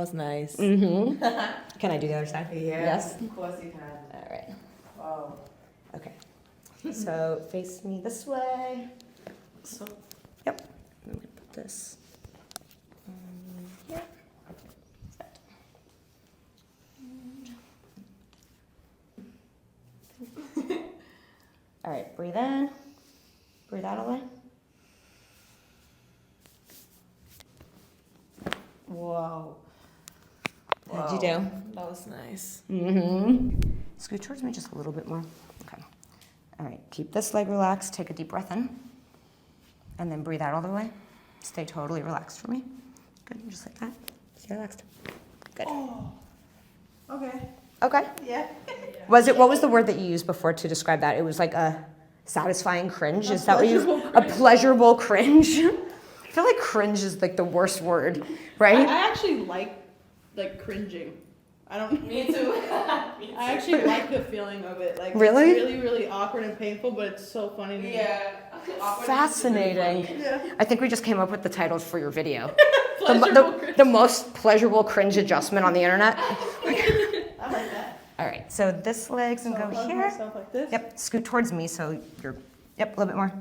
was nice. Mm-hmm. Can I do the other side? Yeah. Yes? Of course you can. All right. Wow. Okay. So face me this way. So, Yep. I'm gonna put this here. Set. All right, breathe in. Breathe out all the way. wow. How'd you do? That was nice. Mm-hmm. Scoot towards me just a little bit more. Okay. All right, keep this leg relaxed. Take a deep breath in. And then breathe out all the way. Stay totally relaxed for me. Good, just like that. Stay relaxed. Good. Oh. Okay. Okay. Yeah. What was the word that you used before to describe that? It was like a satisfying cringe. Is that what you used? A pleasurable cringe? I feel like cringe is like the worst word, right? I actually like cringing. I don't. Me too. I actually like the feeling of it. Like Really? It's really, really awkward and painful, but it's so funny to me. Yeah. Awkward Fascinating. Yeah. I think we just came up with the titles for your video. Pleasurable cringe. The most pleasurable cringe adjustment on the internet. I like that. All right, so this leg's gonna So go hug here. myself like this. Yep, scoot towards me so you're, yep, a little bit more.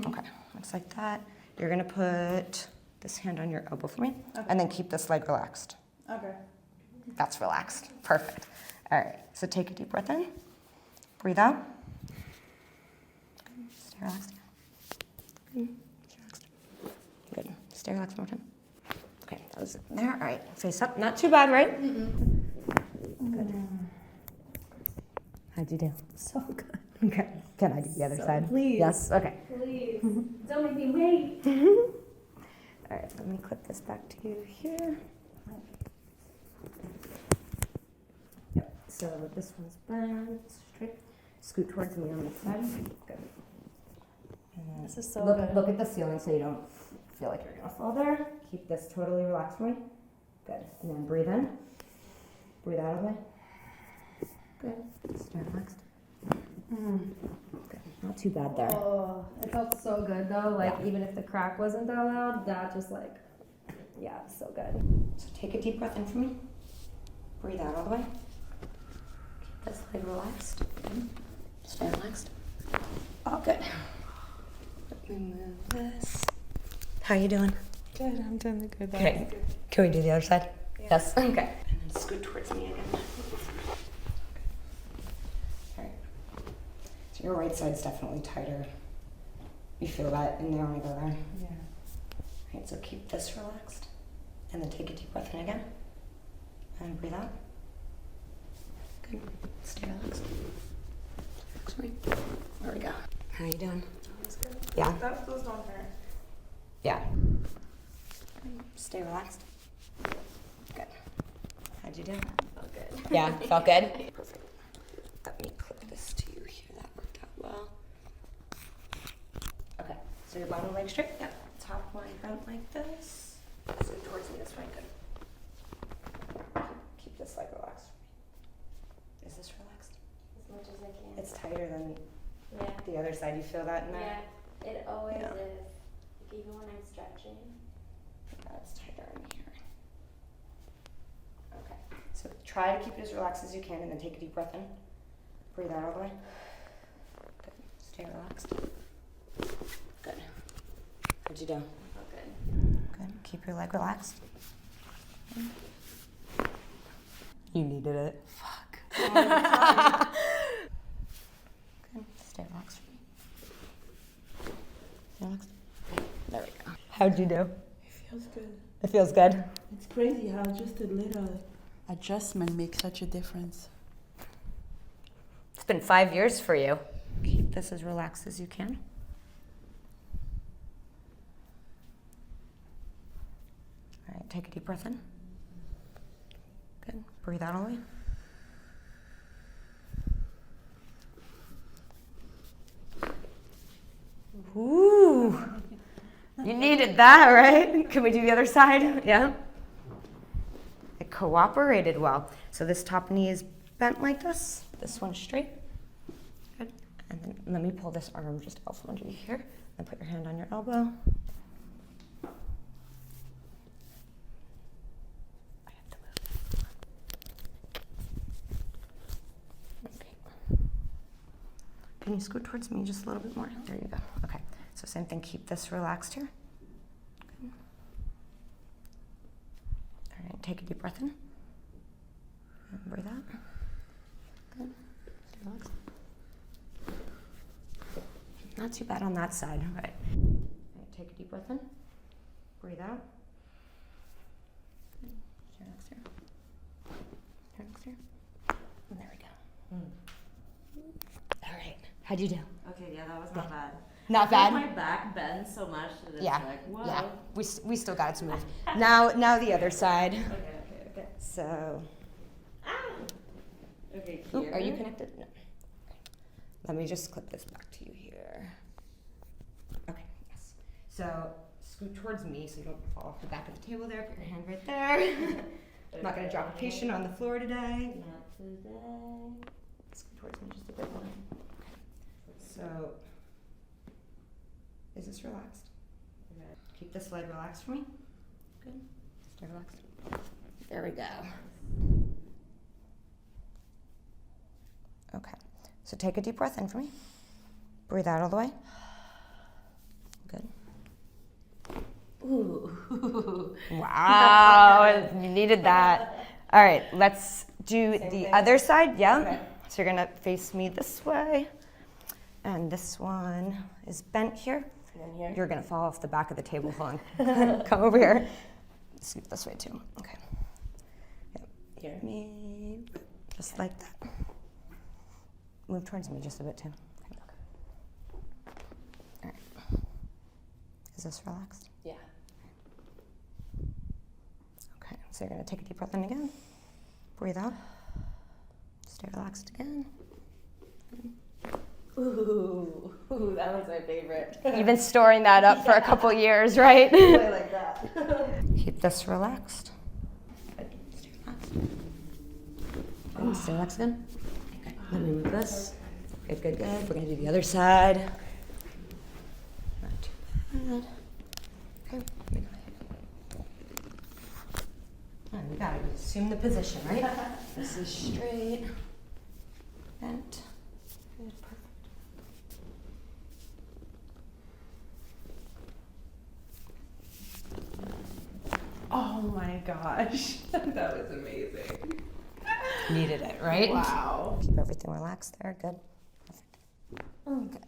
Okay, looks like that. You're gonna put this hand on your elbow for me, and then keep this leg relaxed. Okay. That's relaxed, perfect. All right, so take a deep breath in, breathe out. Stay relaxed. Stay relaxed. Good, stay relaxed one more time. Okay, that was it there. All right, face up, not too bad, right? Good. How'd you do? So good. Okay. Can I do the other side? Please. Yes. Okay. Please. Don't make me wait. All right. Let me clip this back to you here. Yep. So this one's bent straight. Scoot towards me on this side. Good. And then This is so look, good. Look at the ceiling so you don't feel like you're gonna fall there. Keep this totally relaxed for me. Good. And then breathe in. Breathe out of the way. Good. Stay relaxed. Good. Not too bad there. Oh, it felt so good though. Like even if the crack wasn't that loud, that just like, yeah, so good. So take a deep breath in for me. Breathe out all the way. Keep this leg relaxed. Stay relaxed. Oh, good. Let me move this. How you doing? Good. I'm doing the good. Okay. Can we do the other side? Yes. Okay. And then scoot towards me again. All right. So your right side's definitely tighter. You feel that in there when I go there? Yeah. All right, so keep this relaxed. And then take a deep breath in again. And breathe out. Good. Stay relaxed. Relax for me. There we go. How you doing? Yeah. Those don't hurt. Yeah. Stay relaxed. Good. How'd you do? Felt good. Yeah, felt good? Perfect. Let me clip this to you here. That worked out well. Okay, so your bottom leg straight. Yep. Top line bent like this. So towards me this way. Good. Keep this leg relaxed. Is this relaxed? As much as I can. It's tighter than Yeah. the other side. You feel that in there? Yeah. It always Yeah. is. Like even when I'm stretching. That's tighter in here. Okay, so try to keep it as relaxed as you can and then take a deep breath in. Breathe out all the way. Good. Stay relaxed. Good. How'd you do? Felt good. Good. Keep your leg relaxed. You needed it. Fuck. Good. Stay relaxed for me. Stay relaxed. There we go. How'd you do? It feels good. It feels good. It's crazy how just a little adjustment makes such a difference. It's been 5 years for you. Keep this as relaxed as you can. All right, take a deep breath in. Good. Breathe out all the way. Ooh. You needed that, right? Can we do the other side? Yeah? It cooperated well. So this top knee is bent like this. This one's straight. Good. And then let me pull this arm just out from under you here. And put your hand on your elbow. I you scoot towards me just a little bit more? There you go. Okay. So same thing. Keep this relaxed here. Good. All right. Take a deep breath in. And breathe out. Good. Stay relaxed. Not too bad on that side. All right. Take a deep breath in. Breathe out. Stay relaxed here. Stay relaxed here. And there we go. All right. How'd you do? Okay, yeah, that was not bad. Not bad? My back bends so much that it's Yeah. like, whoa. Yeah. We still got it to move. Now the other side. Okay. So. Okay, Ooh, here. are you connected? No. Let me just clip this back to you here. Okay, yes. So scoot towards me so you don't fall off the back of the table there. Put your hand right there. I'm not going to drop a patient on the floor today. Not today. Scoot towards me just a bit more. Okay. So, is this relaxed? Okay. Keep this leg relaxed for me. Good. Stay relaxed. There we go. Okay. So take a deep breath in for me. Breathe out all the way. Good. Ooh. Wow, you needed that. All right, let's do Same the thing? other side. Yeah. Okay. So you're gonna face me this way, and this one is bent here. And then here. You're gonna fall off the back of the table. Hold on. Come over here. Scoot this way too. Okay. Yep. Here. Me, just like that. Move towards me just a bit too. Okay. All right. Is this relaxed? Yeah. Okay, so you're gonna take a deep breath in again. Breathe out. Stay relaxed again. Ooh, that was my favorite. You've been storing that up for a couple years, right? I like that. Keep this relaxed. Good. Stay relaxed. Good. Stay relaxed again. Okay, let me move this. Good, good, good. We're gonna do the other side. Not too bad. Okay, let me go ahead. And we gotta assume the position, right? This is straight. Bent. Good, perfect. Oh my gosh. That was amazing. Needed it, right? Wow. Keep everything relaxed there. Good. Perfect. Good.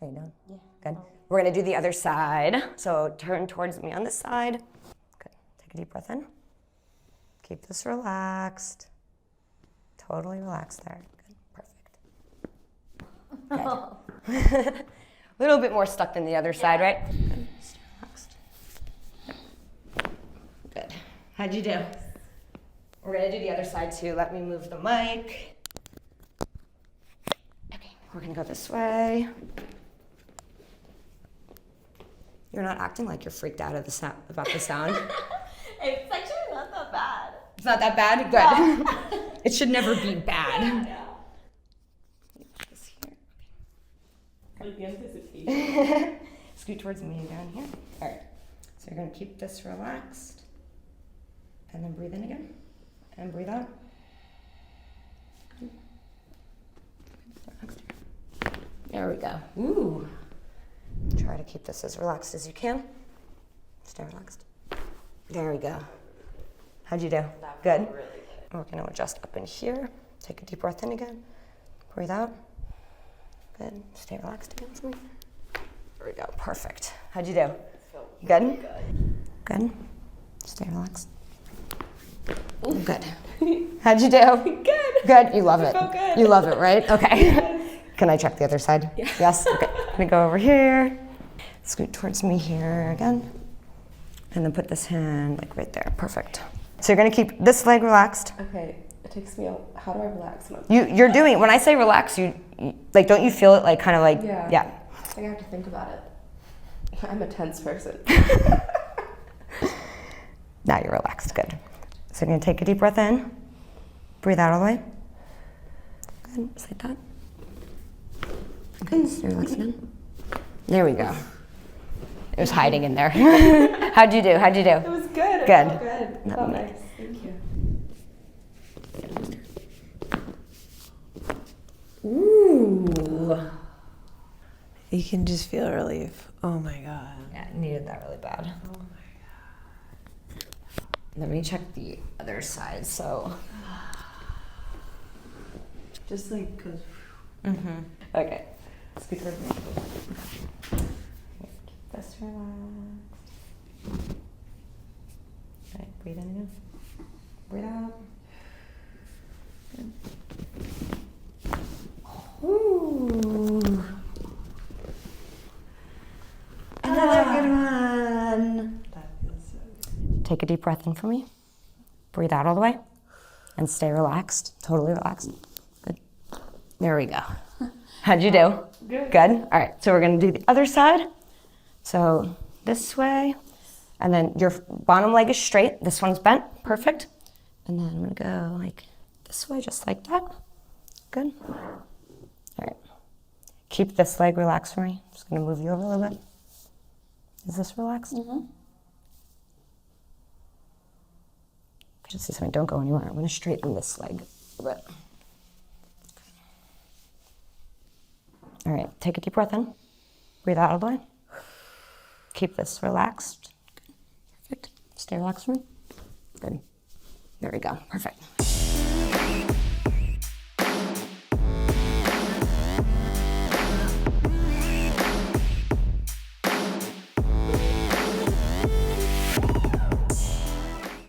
How you doing? Yeah. Good. We're gonna do the other side. So turn towards me on this side. Good. Take a deep breath in. Keep this relaxed. Totally relaxed there. Good. Perfect. Good. A little bit more stuck than the other side, right? Good. Stay relaxed. Good. How'd you do? We're gonna do the other side too. Let me move the mic. Okay, we're gonna go this way. You're not acting like you're freaked out of the sound, about the sound. It's actually not that bad. It's not that bad? Good. It should never be bad. Yeah. This here. Like the anticipation. Scoot towards me down here. All right. So you're gonna keep this relaxed. And then breathe in again. And breathe out. There we go. Ooh. Try to keep this as relaxed as you can. Stay relaxed. There we go. How'd you do? Good? Really good. We're gonna adjust up in here. Take a deep breath in again. Breathe out. Good. Stay relaxed again for me. There we go. Perfect. How'd you do? Good? Good. Stay relaxed. Good. How'd you do? Good. Good. You love it. felt good. You love it, right? Okay. Can I check the other side? Yeah. Yes? Okay. I'm gonna go over here. Scoot towards me here again. And then put this hand like right there. Perfect. So you're gonna keep this leg relaxed. Okay, it takes me how do I relax? You're doing, when I say relax, you like, don't you feel it like kind of like, Yeah. I have to think about it. I'm a tense person. Now you're relaxed, good. So you're gonna take a deep breath in. Breathe out all the way. Good, just like that. Good, stay relaxed again. There we go. It was hiding in there. How'd you do? How'd you do? It was good. Good. It felt good. It Let felt me- nice. Thank you. Ooh. Ooh. You can just feel relief. Oh my God. Yeah, I needed that really bad. Oh my God. Let me check the other side. So. Just like, cause. Okay. Scoot towards me. Keep this relaxed. Okay, breathe in again. Breathe out. Good. Ooh. Another good one. That feels so good. Take a deep breath in for me. Breathe out all the way. And stay relaxed. Totally relaxed. Good. There we go. How'd you do? Good. Good? All right, so we're gonna do the other side. So this way, and then your bottom leg is straight. This one's bent, perfect. And then I'm gonna go like this way, just like that. Good. All right. Keep this leg relaxed for me. Just gonna move you over a little bit. Is this relaxed? Just see something, don't go anywhere. I'm gonna straighten this leg a bit. All right, take a deep breath in. Breathe out all the way. Keep this relaxed. Good. Perfect. Stay relaxed for me. Good. There we go. Perfect.